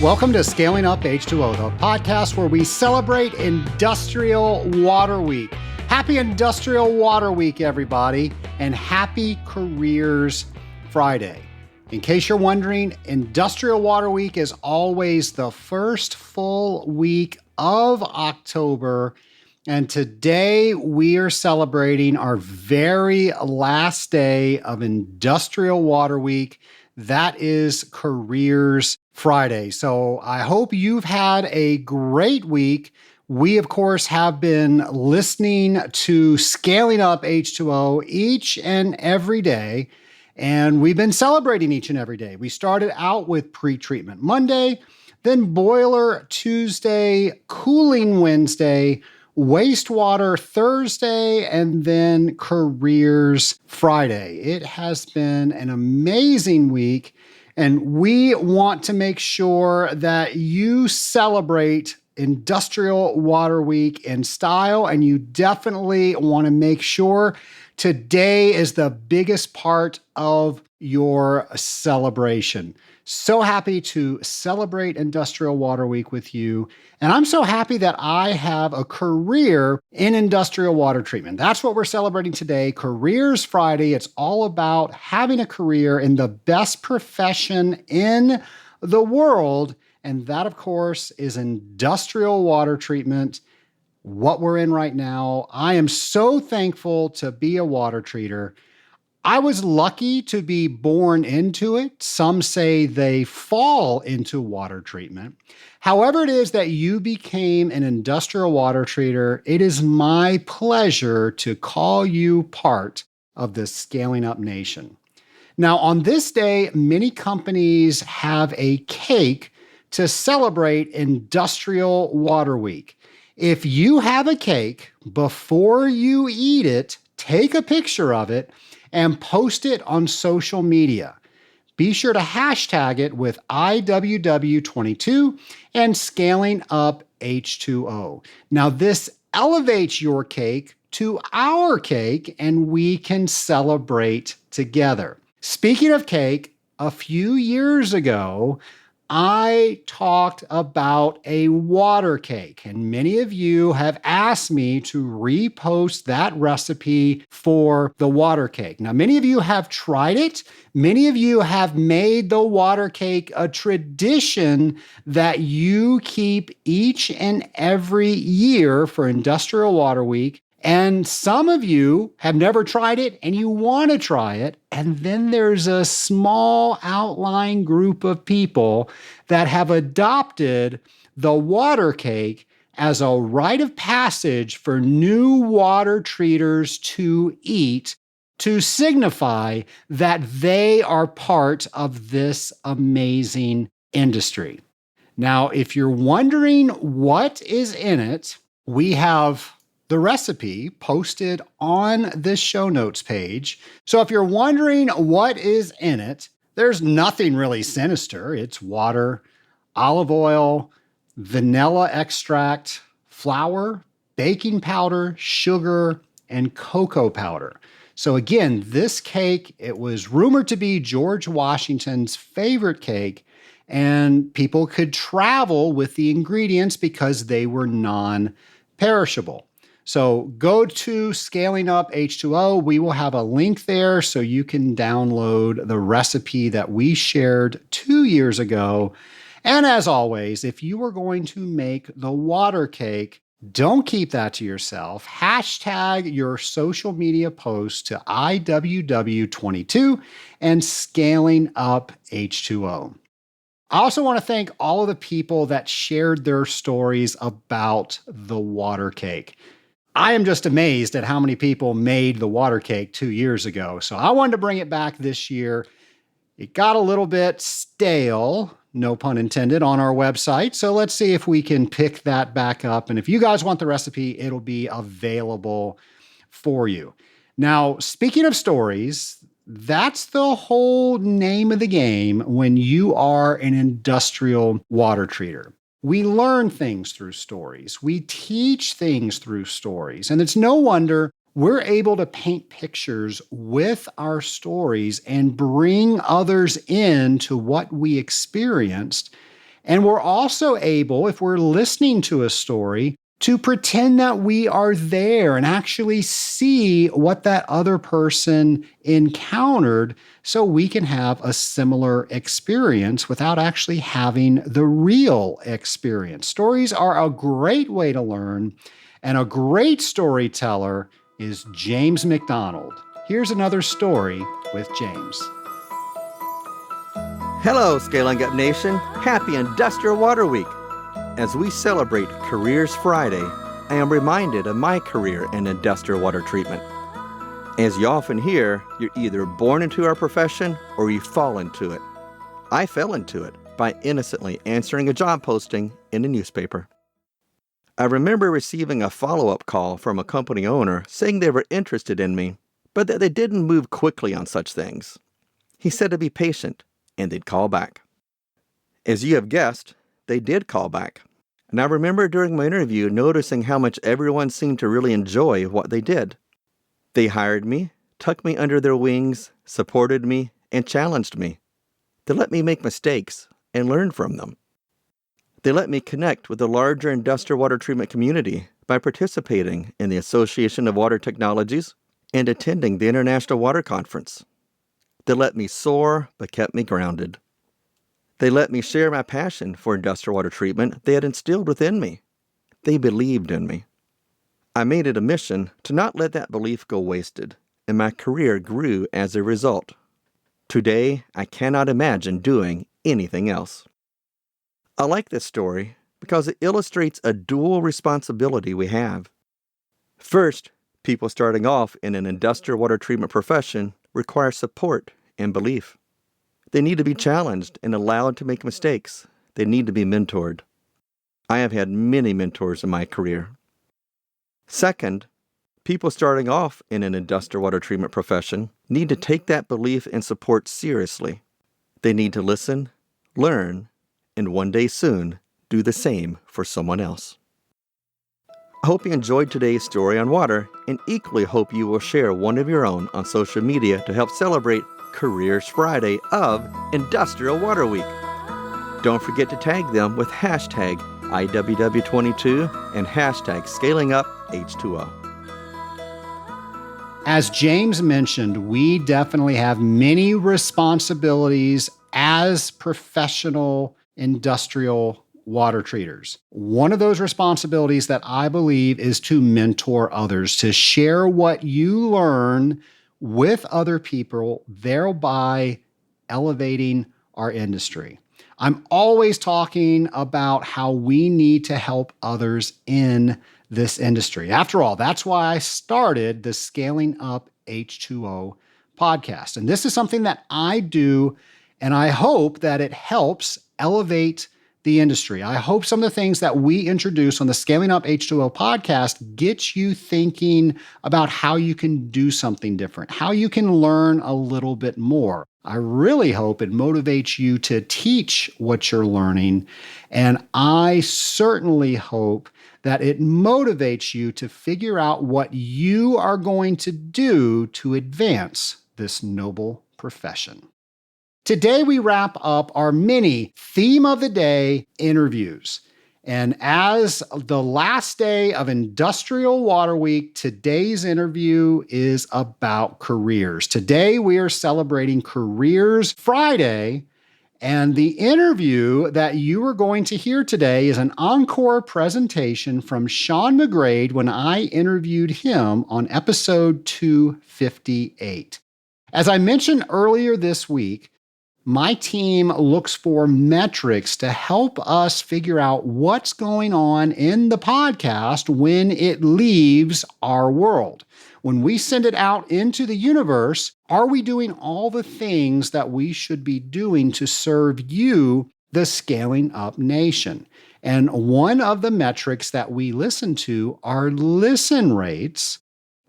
Welcome to Scaling Up H2O, the podcast where we celebrate Industrial Water Week. Happy Industrial Water Week, everybody, and happy Careers Friday. In case you're wondering, Industrial Water Week is always the first full week of October, and today we are celebrating our very last day of Industrial Water Week. That is Careers Friday. So I hope you've had a great week. We, of course, have been listening to Scaling Up H2O each and every day, and we've been celebrating each and every day. We started out with Pre-Treatment Monday, then Boiler Tuesday, Cooling Wednesday, Wastewater Thursday, and then Careers Friday. It has been an amazing week, and we want to make sure that you celebrate Industrial Water Week in style, and you definitely want to make sure today is the biggest part of your celebration. So happy to celebrate Industrial Water Week with you. And I'm so happy that I have a career in industrial water treatment. That's what we're celebrating today, Careers Friday. It's all about having a career in the best profession in the world. And that, of course, is industrial water treatment, what we're in right now. I am so thankful to be a water treater. I was lucky to be born into it. Some say they fall into water treatment. However it is that you became an industrial water treater, it is my pleasure to call you part of the Scaling Up Nation. Now, on this day, many companies have a cake to celebrate Industrial Water Week. If you have a cake, before you eat it, take a picture of it and post it on social media. Be sure to hashtag it with IWW22 and Scaling Up H2O. Now, this elevates your cake to our cake, and we can celebrate together. Speaking of cake, a few years ago, I talked about a water cake, and many of you have asked me to repost that recipe for the water cake. Now, many of you have tried it. Many of you have made the water cake a tradition that you keep each and every year for Industrial Water Week. And some of you have never tried it and you want to try it. And then there's a small outlying group of people that have adopted the water cake as a rite of passage for new water treaters to eat, to signify that they are part of this amazing industry. Now, if you're wondering what is in it, we have the recipe posted on this show notes page. So if you're wondering what is in it, there's nothing really sinister. It's water, olive oil, vanilla extract, flour, baking powder, sugar, and cocoa powder. So again, this cake, it was rumored to be George Washington's favorite cake, and people could travel with the ingredients because they were non-perishable. So go to Scaling Up H2O. We will have a link there so you can download the recipe that we shared 2 years ago. And as always, if you are going to make the water cake, don't keep that to yourself. Hashtag your social media post to IWW22 and Scaling Up H2O. I also want to thank all of the people that shared their stories about the water cake. I am just amazed at how many people made the water cake 2 years ago. So I wanted to bring it back this year. It got a little bit stale, no pun intended, on our website. So let's see if we can pick that back up. And if you guys want the recipe, it'll be available for you. Now, speaking of stories, that's the whole name of the game when you are an industrial water treater. We learn things through stories. We teach things through stories. And it's no wonder we're able to paint pictures with our stories and bring others into what we experienced And we're also able, if we're listening to a story, to pretend that we are there and actually see what that other person encountered so we can have a similar experience without actually having the real experience. Stories are a great way to learn, and a great storyteller is James McDonald. Here's another story with James. Hello, Scaling Up Nation. Happy Industrial Water Week. As we celebrate Careers Friday, I am reminded of my career in industrial water treatment. As you often hear, you're either born into our profession or you fall into it. I fell into it by innocently answering a job posting in a newspaper. I remember receiving a follow-up call from a company owner saying they were interested in me, but that they didn't move quickly on such things. He said to be patient, and they'd call back. As you have guessed, they did call back. And I remember during my interview noticing how much everyone seemed to really enjoy what they did. They hired me, tucked me under their wings, supported me, and challenged me. They let me make mistakes and learn from them. They let me connect with the larger industrial water treatment community by participating in the Association of Water Technologies and attending the International Water Conference. They let me soar, but kept me grounded. They let me share my passion for industrial water treatment they had instilled within me. They believed in me. I made it a mission to not let that belief go wasted, and my career grew as a result. Today, I cannot imagine doing anything else. I like this story because it illustrates a dual responsibility we have. First, people starting off in an industrial water treatment profession require support and belief. They need to be challenged and allowed to make mistakes. They need to be mentored. I have had many mentors in my career. Second, people starting off in an industrial water treatment profession need to take that belief and support seriously. They need to listen, learn, and one day soon do the same for someone else. I hope you enjoyed today's story on water, and equally hope you will share one of your own on social media to help celebrate Careers Friday of Industrial Water Week. Don't forget to tag them with hashtag IWW22 and hashtag ScalingUpH2O. As James mentioned, we definitely have many responsibilities as professional industrial water treaters. One of those responsibilities that I believe is to mentor others, to share what you learn with other people, thereby elevating our industry. I'm always talking about how we need to help others in this industry. After all, that's why I started the Scaling Up H2O podcast. And this is something that I do, and I hope that it helps elevate the industry. I hope some of the things that we introduce on the Scaling Up H2O podcast get you thinking about how you can do something different, how you can learn a little bit more. I really hope it motivates you to teach what you're learning, and I certainly hope that it motivates you to figure out what you are going to do to advance this noble profession. Today, we wrap up our mini theme of the day interviews. And as the last day of Industrial Water Week, today's interview is about careers. Today, we are celebrating Careers Friday. And the interview that you are going to hear today is an encore presentation from Shawn McGrade when I interviewed him on episode 258. As I mentioned earlier this week, my team looks for metrics to help us figure out what's going on in the podcast when it leaves our world. When we send it out into the universe, are we doing all the things that we should be doing to serve you, the Scaling Up Nation? And one of the metrics that we listen to are listen rates.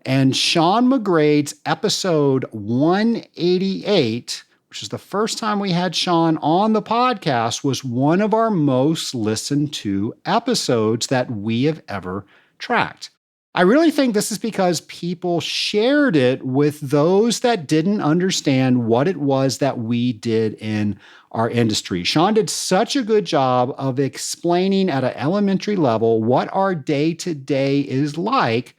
And Shawn McGrade's episode 188, which is the first time we had Shawn on the podcast, was one of our most listened to episodes that we have ever tracked. I really think this is because people shared it with those that didn't understand what it was that we did in our industry. Shawn did such a good job of explaining at an elementary level what our day to day is like.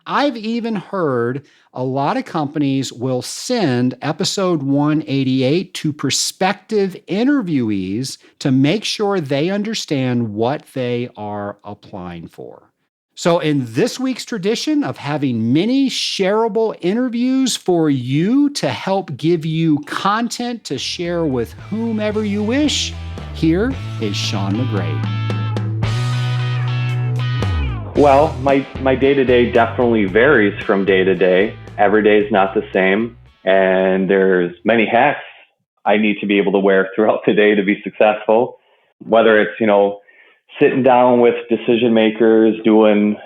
I've even heard a lot of companies will send episode 188 to prospective interviewees to make sure they understand what they are applying for. So, in this week's tradition of having many shareable interviews for you to help give you content to share with whomever you wish, here is Shawn McGrade. Well, my day-to-day definitely varies from day to day. Every day is not the same, and there's many hats I need to be able to wear throughout the day to be successful. Whether it's, sitting down with decision makers, doing,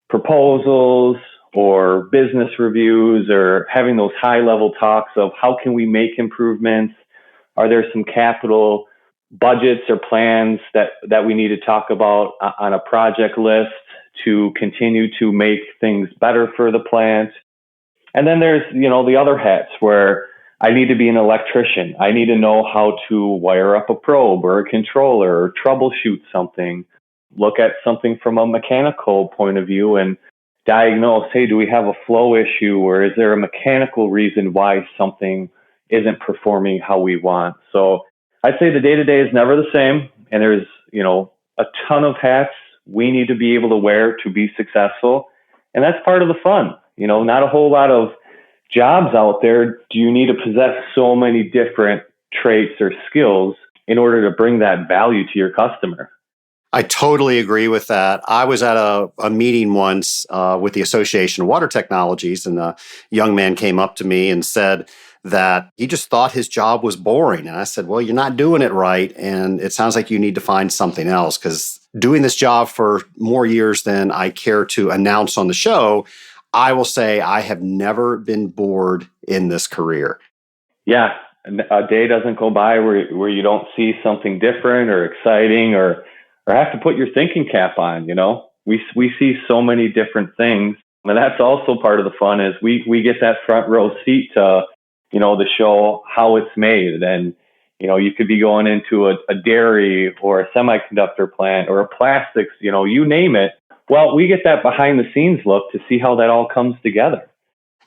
proposals or business reviews, or having those high-level talks of how can we make improvements? Are there some capital budgets or plans that we need to talk about on a project list to continue to make things better for the plant? And then there's, the other hats where I need to be an electrician. I need to know how to wire up a probe or a controller or troubleshoot something, look at something from a mechanical point of view and diagnose, hey, do we have a flow issue, or is there a mechanical reason why something isn't performing how we want? So I'd say the day-to-day is never the same, and there's, a ton of hats we need to be able to wear to be successful. And that's part of the fun. Not a whole lot of jobs out there do you need to possess so many different traits or skills in order to bring that value to your customer. I totally agree with that. I was at a meeting once with the Association of Water Technologies, and a young man came up to me and said that he just thought his job was boring. And I said, well, you're not doing it right. And it sounds like you need to find something else, because doing this job for more years than I care to announce on the show, I will say I have never been bored in this career. Yeah. A day doesn't go by where you don't see something different or exciting or have to put your thinking cap on. We see so many different things. And that's also part of the fun is we get that front row seat to, to show how it's made. And, you could be going into a dairy or a semiconductor plant or a plastics, you name it. Well, we get that behind the scenes look to see how that all comes together.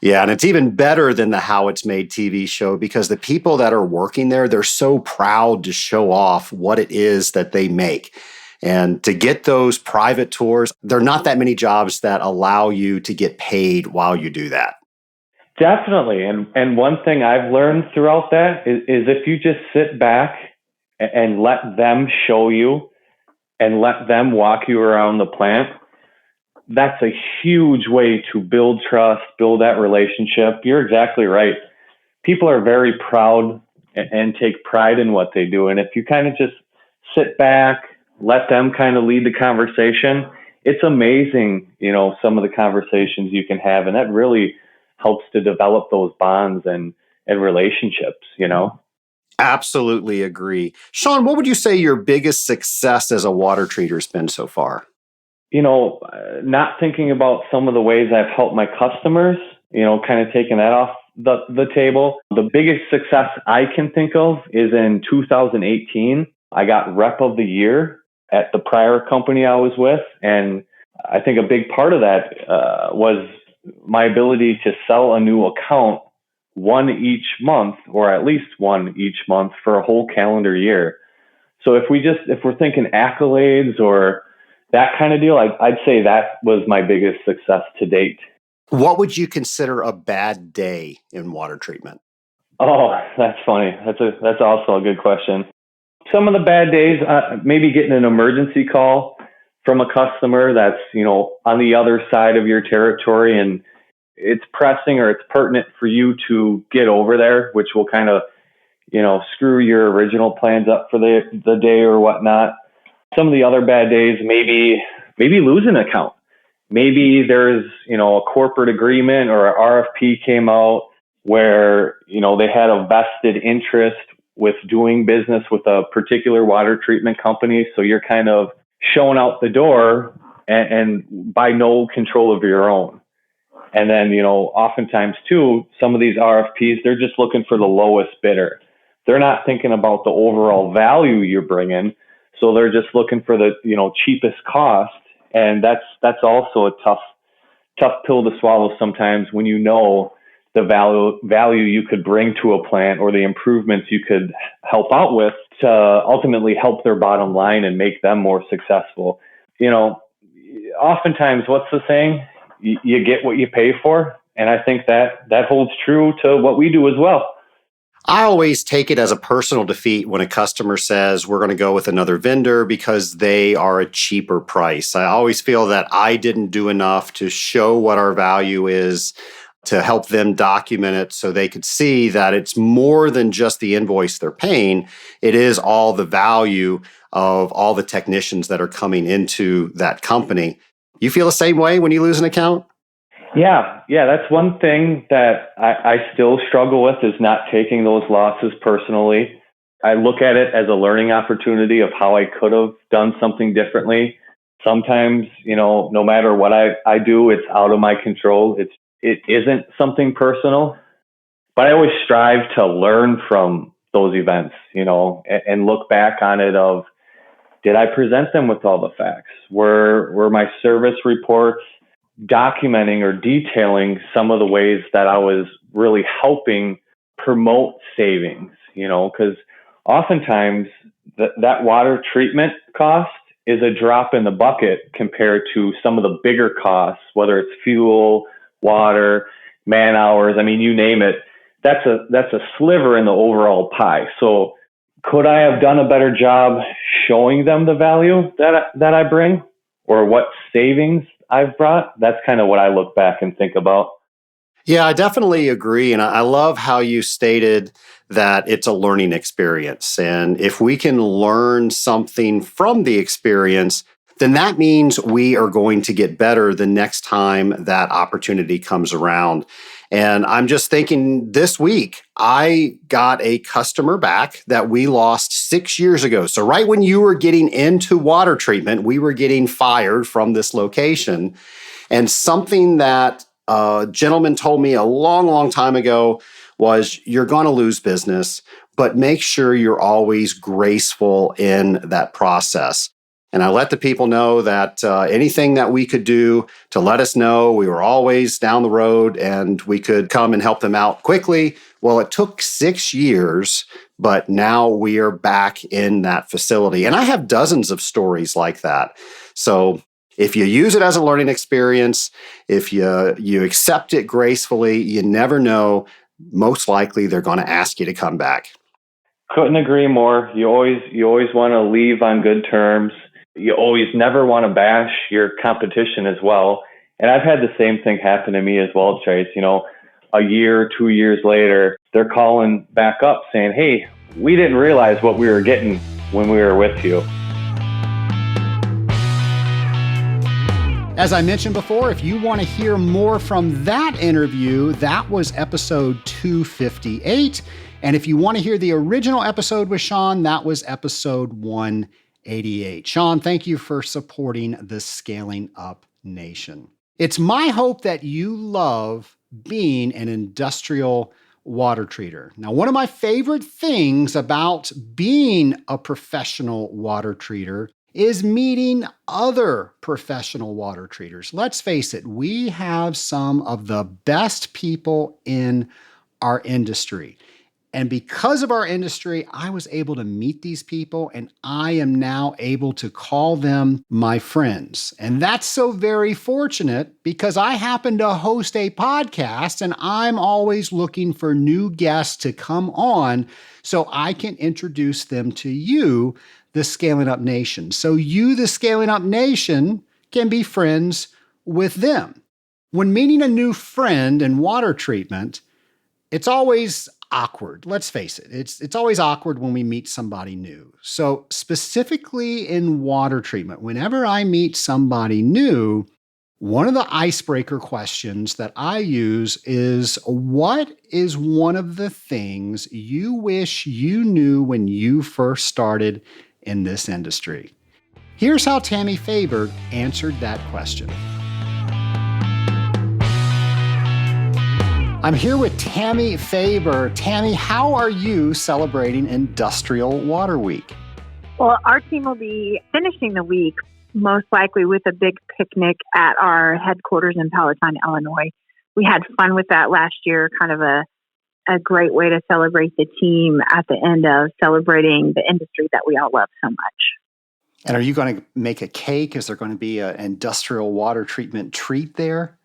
Yeah, and it's even better than the How It's Made TV show, because the people that are working there, they're so proud to show off what it is that they make. And to get those private tours, there are not that many jobs that allow you to get paid while you do that. Definitely. And one thing I've learned throughout that is if you just sit back and let them show you and let them walk you around the plant, that's a huge way to build trust, build that relationship. You're exactly right. People are very proud and take pride in what they do. And if you kind of just sit back, let them kind of lead the conversation, it's amazing, some of the conversations you can have. And that really helps to develop those bonds and relationships, Absolutely agree. Shawn, what would you say your biggest success as a water treater has been so far? Not thinking about some of the ways I've helped my customers, kind of taking that off the table. The biggest success I can think of is in 2018. I got Rep of the Year at the prior company I was with. And I think a big part of that was my ability to sell a new account one each month, or at least one each month for a whole calendar year. So if we're thinking accolades or that kind of deal, I'd say that was my biggest success to date. What would you consider a bad day in water treatment? Oh, that's funny. That's also a good question. Some of the bad days, maybe getting an emergency call from a customer that's, on the other side of your territory, and it's pressing or it's pertinent for you to get over there, which will kind of, screw your original plans up for the day or whatnot. Some of the other bad days, maybe lose an account. Maybe there's, a corporate agreement or an RFP came out where, they had a vested interest with doing business with a particular water treatment company. So you're kind of showing out the door and by no control of your own. And then, oftentimes too, some of these RFPs, they're just looking for the lowest bidder. They're not thinking about the overall value you're bringing. So they're just looking for the, cheapest cost. And that's also a tough pill to swallow sometimes when the value you could bring to a plant or the improvements you could help out with to ultimately help their bottom line and make them more successful. Oftentimes, what's the saying? You get what you pay for. And I think that holds true to what we do as well. I always take it as a personal defeat when a customer says we're going to go with another vendor because they are a cheaper price. I always feel that I didn't do enough to show what our value is, to help them document it so they could see that it's more than just the invoice they're paying. It is all the value of all the technicians that are coming into that company. You feel the same way when you lose an account? Yeah, that's one thing that I still struggle with, is not taking those losses personally. I look at it as a learning opportunity of how I could have done something differently. Sometimes, no matter what I do, it's out of my control. It isn't something personal, but I always strive to learn from those events, and look back on it of, did I present them with all the facts? Were my service reports documenting or detailing some of the ways that I was really helping promote savings, because oftentimes that water treatment cost is a drop in the bucket compared to some of the bigger costs, whether it's fuel, water, man hours. I mean, you name it. That's a sliver in the overall pie. So could I have done a better job showing them the value that I bring, or what savings I've brought? That's kind of what I look back and think about. Yeah, I definitely agree. And I love how you stated that it's a learning experience. And if we can learn something from the experience, then that means we are going to get better the next time that opportunity comes around. And I'm just thinking, this week, I got a customer back that we lost 6 years ago. So right when you were getting into water treatment, we were getting fired from this location. And something that a gentleman told me a long, long time ago was, you're going to lose business, but make sure you're always graceful in that process. And I let the people know that anything that we could do to let us know, we were always down the road and we could come and help them out quickly. Well, it took 6 years, but now we are back in that facility. And I have dozens of stories like that. So if you use it as a learning experience, if you accept it gracefully, you never know. Most likely they're going to ask you to come back. Couldn't agree more. You always want to leave on good terms. You always never want to bash your competition as well. And I've had the same thing happen to me as well, Trace. A year, 2 years later, they're calling back up saying, hey, we didn't realize what we were getting when we were with you. As I mentioned before, if you want to hear more from that interview, that was episode 258. And if you want to hear the original episode with Shawn, that was episode 188. Shawn, thank you for supporting the Scaling Up Nation. It's my hope that you love being an industrial water treater. Now, one of my favorite things about being a professional water treater is meeting other professional water treaters. Let's face it, we have some of the best people in our industry. And because of our industry, I was able to meet these people, and I am now able to call them my friends. And that's so very fortunate because I happen to host a podcast and I'm always looking for new guests to come on so I can introduce them to you, the Scaling Up Nation. So you, the Scaling Up Nation, can be friends with them. When meeting a new friend in water treatment, it's always awkward. Let's face it. It's always awkward when we meet somebody new. So specifically in water treatment, whenever I meet somebody new, one of the icebreaker questions that I use is, what is one of the things you wish you knew when you first started in this industry? Here's how Tammy Faber answered that question. I'm here with Tammy Faber. Tammy, how are you celebrating Industrial Water Week? Well, our team will be finishing the week most likely with a big picnic at our headquarters in Palatine, Illinois. We had fun with that last year, kind of a great way to celebrate the team at the end of celebrating the industry that we all love so much. And are you going to make a cake? Is there going to be an industrial water treatment treat there?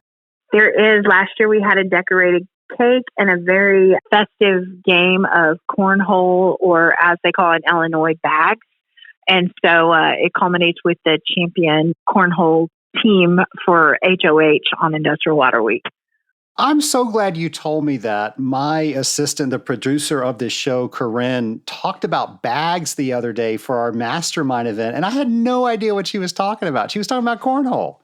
There is. Last year we had a decorated cake and a very festive game of cornhole, or as they call it in Illinois, bags. And so it culminates with the champion cornhole team for HOH on Industrial Water Week. I'm so glad you told me that. My assistant, the producer of this show, Corinne, talked about bags the other day for our mastermind event, and I had no idea what she was talking about. She was talking about cornhole.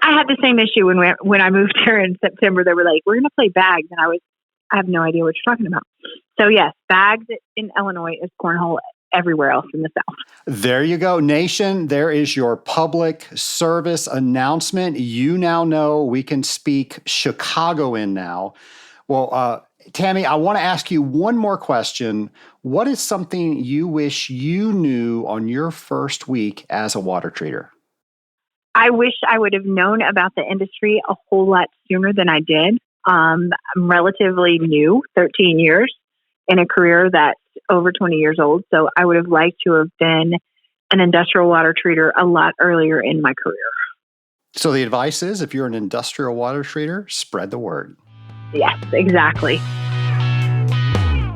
I had the same issue when I moved here in September. They were like, "We're going to play bags," and I have no idea what you're talking about. So yes, bags in Illinois is cornhole everywhere else in the South. There you go, nation. There is your public service announcement. You now know we can speak Chicago in now. Well, Tammy, I want to ask you one more question. What is something you wish you knew on your first week as a water treater? I wish I would have known about the industry a whole lot sooner than I did. I'm relatively new, 13 years in a career that's over 20 years old. So I would have liked to have been an industrial water treater a lot earlier in my career. So the advice is, if you're an industrial water treater, spread the word. Yes, exactly.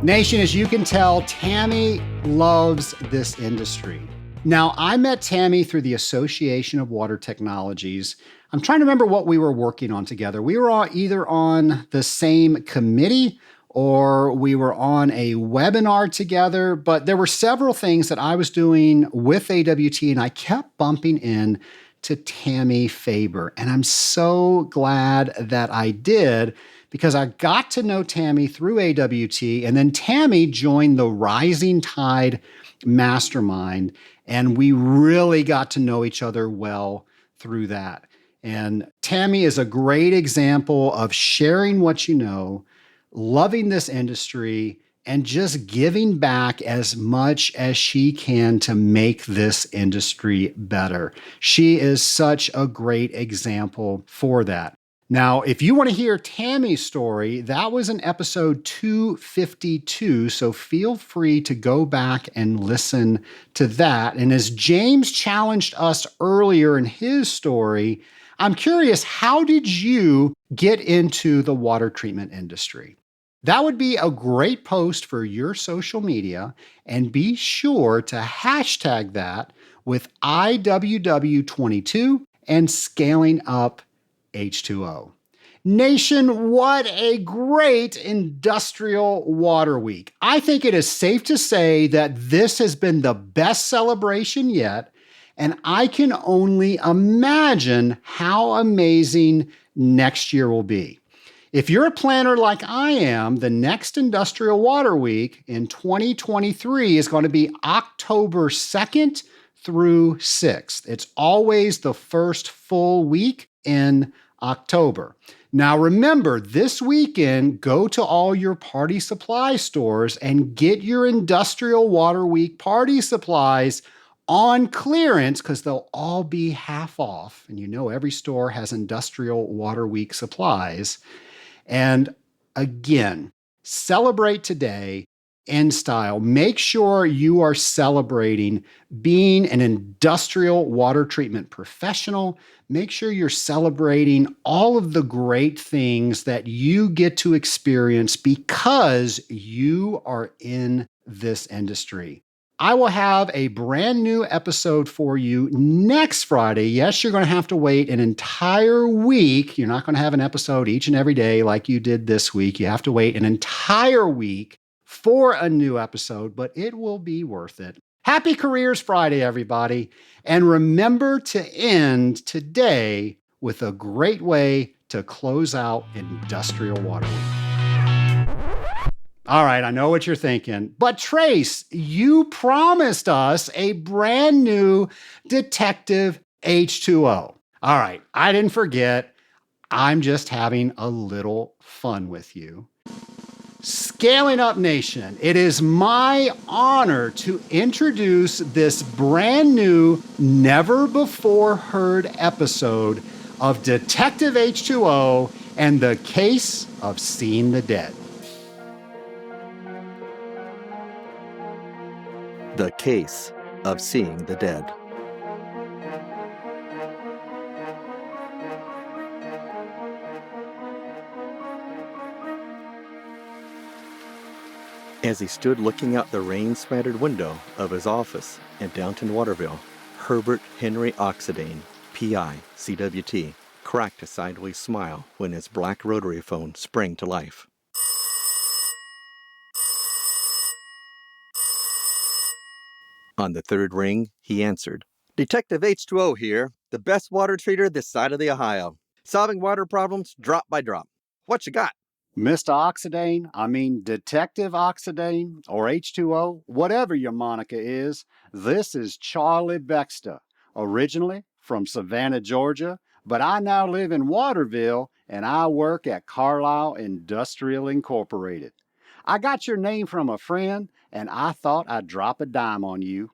Nation, as you can tell, Tammy loves this industry. Now, I met Tammy through the Association of Water Technologies. I'm trying to remember what we were working on together. We were all either on the same committee or we were on a webinar together, but there were several things that I was doing with AWT, and I kept bumping in to Tammy Faber. And I'm so glad that I did, because I got to know Tammy through AWT, and then Tammy joined the Rising Tide Mastermind, and we really got to know each other well through that. And Tammy is a great example of sharing what you know, loving this industry, and just giving back as much as she can to make this industry better. She is such a great example for that. Now, if you want to hear Tammy's story, that was in episode 252, so feel free to go back and listen to that. And as James challenged us earlier in his story, I'm curious, how did you get into the water treatment industry? That would be a great post for your social media, and be sure to hashtag that with IWW22 and Scaling Up H2O. Nation, what a great Industrial Water Week. I think it is safe to say that this has been the best celebration yet, and I can only imagine how amazing next year will be. If you're a planner like I am, the next Industrial Water Week in 2023 is going to be October 2nd through 6th. It's always the first full week in October. Now remember, this weekend, go to all your party supply stores and get your Industrial Water Week party supplies on clearance, because they'll all be half off. And you know every store has Industrial Water Week supplies. And again, celebrate today in style. Make sure you are celebrating being an industrial water treatment professional. Make sure you're celebrating all of the great things that you get to experience because you are in this industry. I will have a brand new episode for you next Friday. Yes, you're going to have to wait an entire week. You're not going to have an episode each and every day like you did this week. You have to wait an entire week for a new episode, but it will be worth it. Happy Careers Friday, everybody. And remember to end today with a great way to close out Industrial Water Week. All right, I know what you're thinking. But Trace, you promised us a brand new Detective H2O. All right, I didn't forget. I'm just having a little fun with you. Scaling Up Nation, it is my honor to introduce this brand new, never before heard episode of Detective H2O and the Case of Seeing the Dead. The Case of Seeing the Dead. As he stood looking out the rain-spattered window of his office in downtown Waterville, Herbert Henry Oxidane, P.I., CWT, cracked a sideways smile when his black rotary phone sprang to life. On the third ring, he answered. Detective H2O here, the best water treater this side of the Ohio. Solving water problems drop by drop. What you got? Mr. Detective Oxidane, or H2O, whatever your moniker is, this is Charlie Baxter, originally from Savannah, Georgia, but I now live in Waterville and I work at Carlisle Industrial Incorporated. I got your name from a friend and I thought I'd drop a dime on you.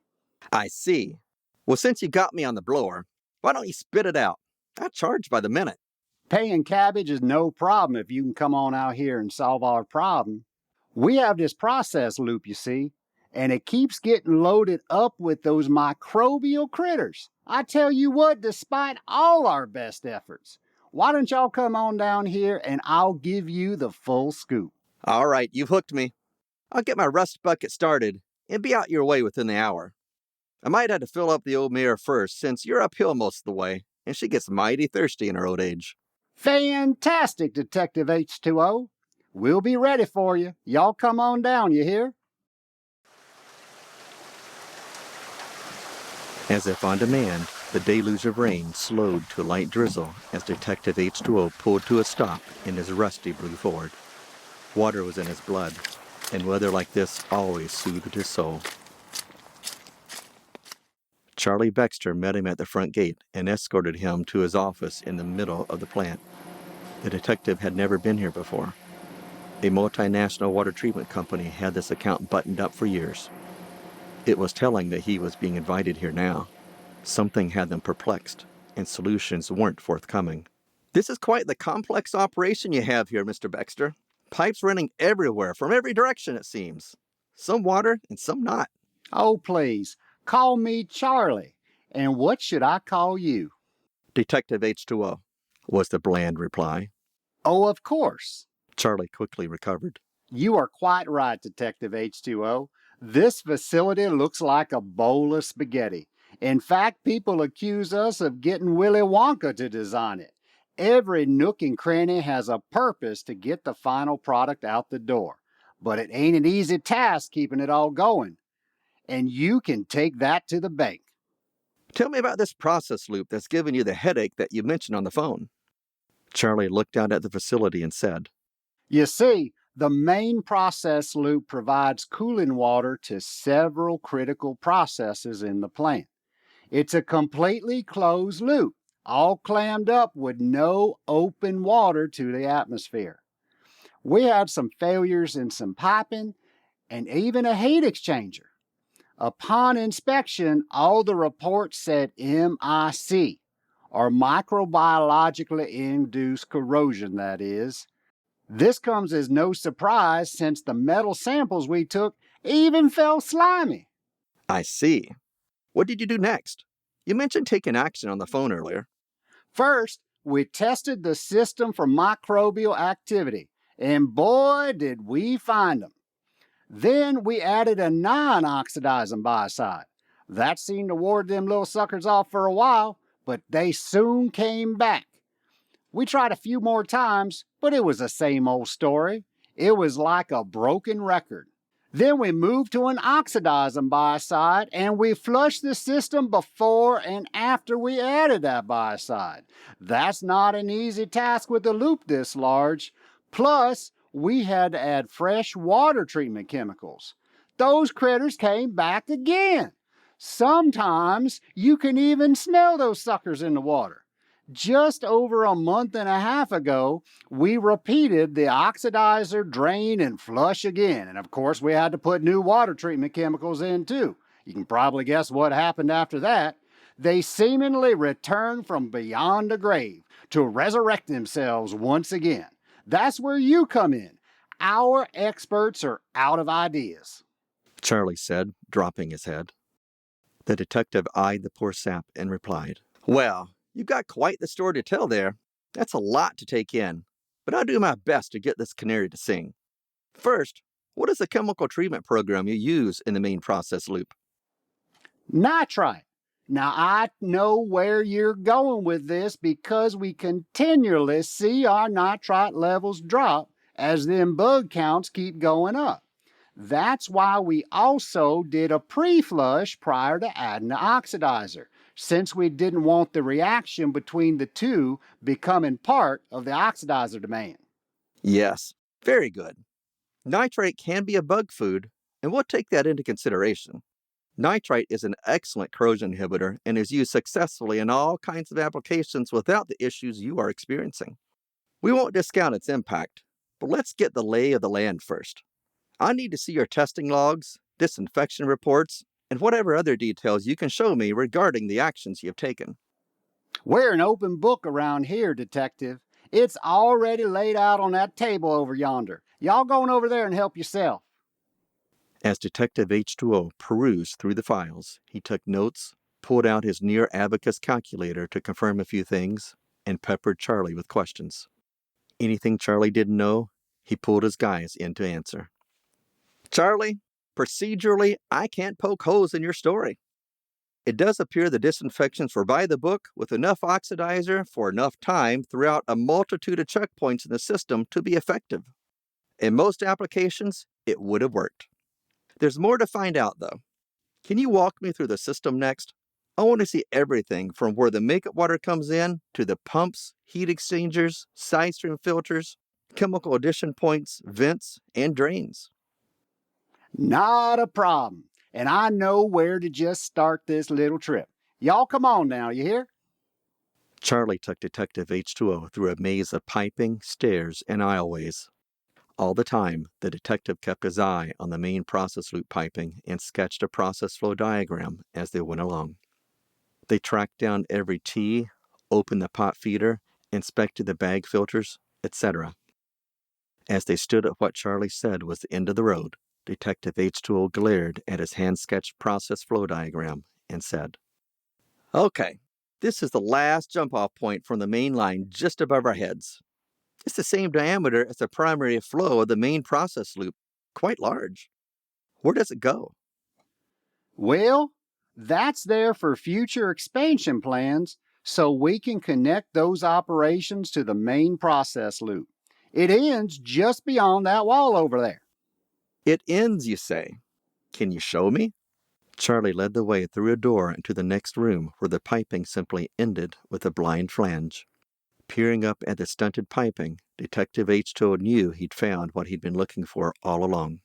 I see. Well, since you got me on the blower, why don't you spit it out? I charge by the minute. Paying cabbage is no problem if you can come on out here and solve our problem. We have this process loop, you see, and it keeps getting loaded up with those microbial critters. I tell you what, despite all our best efforts, why don't y'all come on down here and I'll give you the full scoop. All right, you've hooked me. I'll get my rust bucket started and be out your way within the hour. I might have to fill up the old mare first since you're uphill most of the way, and she gets mighty thirsty in her old age. Fantastic, Detective H2O. We'll be ready for you. Y'all come on down, you hear? As if on demand, the deluge of rain slowed to a light drizzle as Detective H2O pulled to a stop in his rusty blue Ford. Water was in his blood, and weather like this always soothed his soul. Charlie Baxter met him at the front gate and escorted him to his office in the middle of the plant. The detective had never been here before. A multinational water treatment company had this account buttoned up for years. It was telling that he was being invited here now. Something had them perplexed, and solutions weren't forthcoming. This is quite the complex operation you have here, Mr. Baxter. Pipes running everywhere, from every direction, it seems. Some water and some not. Oh, please, call me Charlie. And what should I call you? Detective H2O, was the bland reply. Oh, of course. Charlie quickly recovered. You are quite right, Detective H2O. This facility looks like a bowl of spaghetti. In fact, people accuse us of getting Willy Wonka to design it. Every nook and cranny has a purpose to get the final product out the door. But it ain't an easy task keeping it all going. And you can take that to the bank. Tell me about this process loop that's given you the headache that you mentioned on the phone. Charlie looked out at the facility and said, You see, the main process loop provides cooling water to several critical processes in the plant. It's a completely closed loop, all clammed up with no open water to the atmosphere. We had some failures in some piping and even a heat exchanger. Upon inspection, all the reports said MIC, or microbiologically induced corrosion, that is. This comes as no surprise since the metal samples we took even felt slimy. I see. What did you do next? You mentioned taking action on the phone earlier. First, we tested the system for microbial activity, and boy, did we find them. Then we added a non-oxidizing biocide. That seemed to ward them little suckers off for a while, but they soon came back. We tried a few more times, but it was the same old story. It was like a broken record. Then we moved to an oxidizing biocide, and we flushed the system before and after we added that biocide. That's not an easy task with a loop this large. Plus, we had to add fresh water treatment chemicals. Those critters came back again. Sometimes you can even smell those suckers in the water. Just over a month and a half ago, we repeated the oxidizer, drain, and flush again. And of course, we had to put new water treatment chemicals in too. You can probably guess what happened after that. They seemingly returned from beyond the grave to resurrect themselves once again. That's where you come in. Our experts are out of ideas, Charlie said, dropping his head. The detective eyed the poor sap and replied, "Well, you've got quite the story to tell there. That's a lot to take in, but I'll do my best to get this canary to sing. First, what is the chemical treatment program you use in the main process loop?" nitrite. Now, I know where you're going with this because we continually see our nitrite levels drop as them bug counts keep going up. That's why we also did a pre-flush prior to adding the oxidizer, since we didn't want the reaction between the two becoming part of the oxidizer demand. Yes, very good. Nitrate can be a bug food, and we'll take that into consideration. Nitrite is an excellent corrosion inhibitor and is used successfully in all kinds of applications without the issues you are experiencing. We won't discount its impact, but let's get the lay of the land first. I need to see your testing logs, disinfection reports, and whatever other details you can show me regarding the actions you've taken. We're an open book around here, Detective. It's already laid out on that table over yonder. Y'all going over there and help yourself. As Detective H2O perused through the files, he took notes, pulled out his near abacus calculator to confirm a few things, and peppered Charlie with questions. Anything Charlie didn't know, he pulled his guys in to answer. "Charlie, procedurally, I can't poke holes in your story. It does appear the disinfections were by the book with enough oxidizer for enough time throughout a multitude of checkpoints in the system to be effective. In most applications, it would have worked. There's more to find out, though. Can you walk me through the system next? I want to see everything from where the makeup water comes in to the pumps, heat exchangers, side stream filters, chemical addition points, vents, and drains." Not a problem. And I know where to just start this little trip. Y'all come on now, you hear? Charlie took Detective H2O through a maze of piping, stairs, and aisleways. All the time, the detective kept his eye on the main process loop piping and sketched a process flow diagram as they went along. They tracked down every T, opened the pot feeder, inspected the bag filters, etc. As they stood at what Charlie said was the end of the road, Detective H2O glared at his hand-sketched process flow diagram and said, "Okay, this is the last jump-off point from the main line just above our heads. It's the same diameter as the primary flow of the main process loop, quite large. Where does it go?" Well, that's there for future expansion plans so we can connect those operations to the main process loop. It ends just beyond that wall over there. "It ends, you say? Can you show me?" Charlie led the way through a door into the next room where the piping simply ended with a blind flange. Peering up at the stunted piping, Detective H2O knew he'd found what he'd been looking for all along.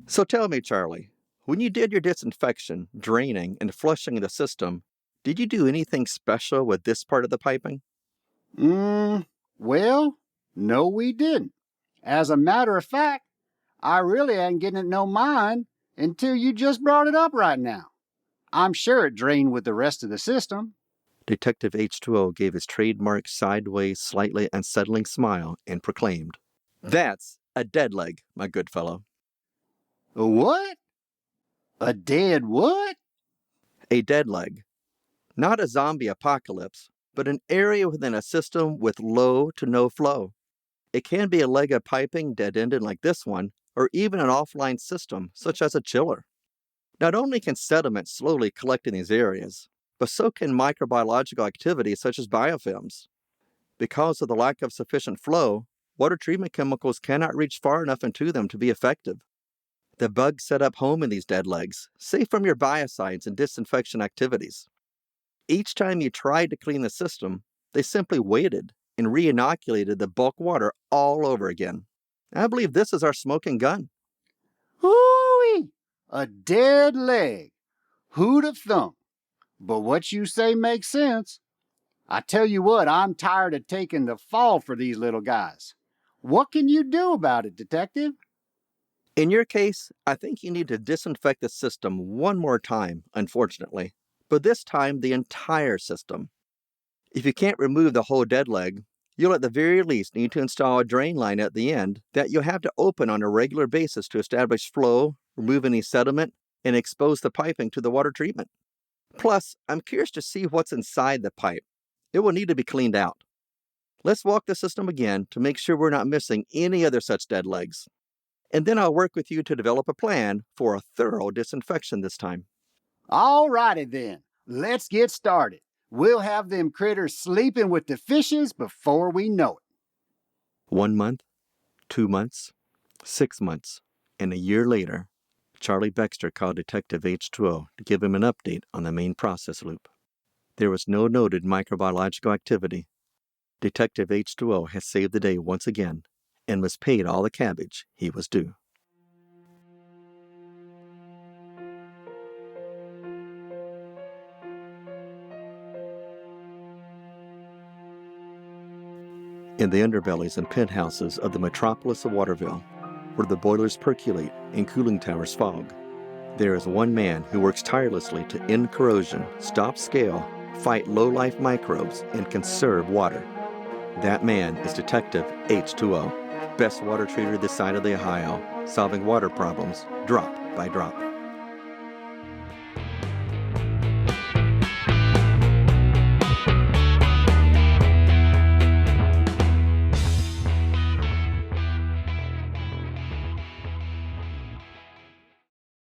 "So tell me, Charlie, when you did your disinfection, draining, and flushing of the system, did you do anything special with this part of the piping?" Well, no we didn't. As a matter of fact, I really hadn't given it no mind until you just brought it up right now. I'm sure it drained with the rest of the system. Detective H2O gave his trademark sideways, slightly unsettling smile and proclaimed, "That's a dead leg, my good fellow." A what? A dead what? A dead leg. Not a zombie apocalypse, but an area within a system with low to no flow. It can be a leg of piping dead-ended like this one, or even an offline system, such as a chiller. Not only can sediment slowly collect in these areas, but so can microbiological activity such as biofilms. Because of the lack of sufficient flow, water treatment chemicals cannot reach far enough into them to be effective. The bugs set up home in these dead legs, safe from your biocides and disinfection activities. Each time you tried to clean the system, they simply waited and re-inoculated the bulk water all over again. I believe this is our smoking gun. Hoo-wee! A dead leg. Who'd have thunk? But what you say makes sense. I tell you what, I'm tired of taking the fall for these little guys. What can you do about it, Detective? In your case, I think you need to disinfect the system one more time, unfortunately, but this time the entire system. If you can't remove the whole dead leg, you'll at the very least need to install a drain line at the end that you'll have to open on a regular basis to establish flow, remove any sediment, and expose the piping to the water treatment. Plus, I'm curious to see what's inside the pipe. It will need to be cleaned out. Let's walk the system again to make sure we're not missing any other such dead legs. And then I'll work with you to develop a plan for a thorough disinfection this time. All righty then. Let's get started. We'll have them critters sleeping with the fishes before we know it. 1 month, 2 months, 6 months, and a year later, Charlie Baxter called Detective H2O to give him an update on the main process loop. There was no noted microbiological activity. Detective H2O has saved the day once again and was paid all the cabbage he was due. In the underbellies and penthouses of the metropolis of Waterville, where the boilers percolate and cooling towers fog, there is one man who works tirelessly to end corrosion, stop scale, fight low-life microbes, and conserve water. That man is Detective H2O, best water treater this side of the Ohio, solving water problems drop by drop.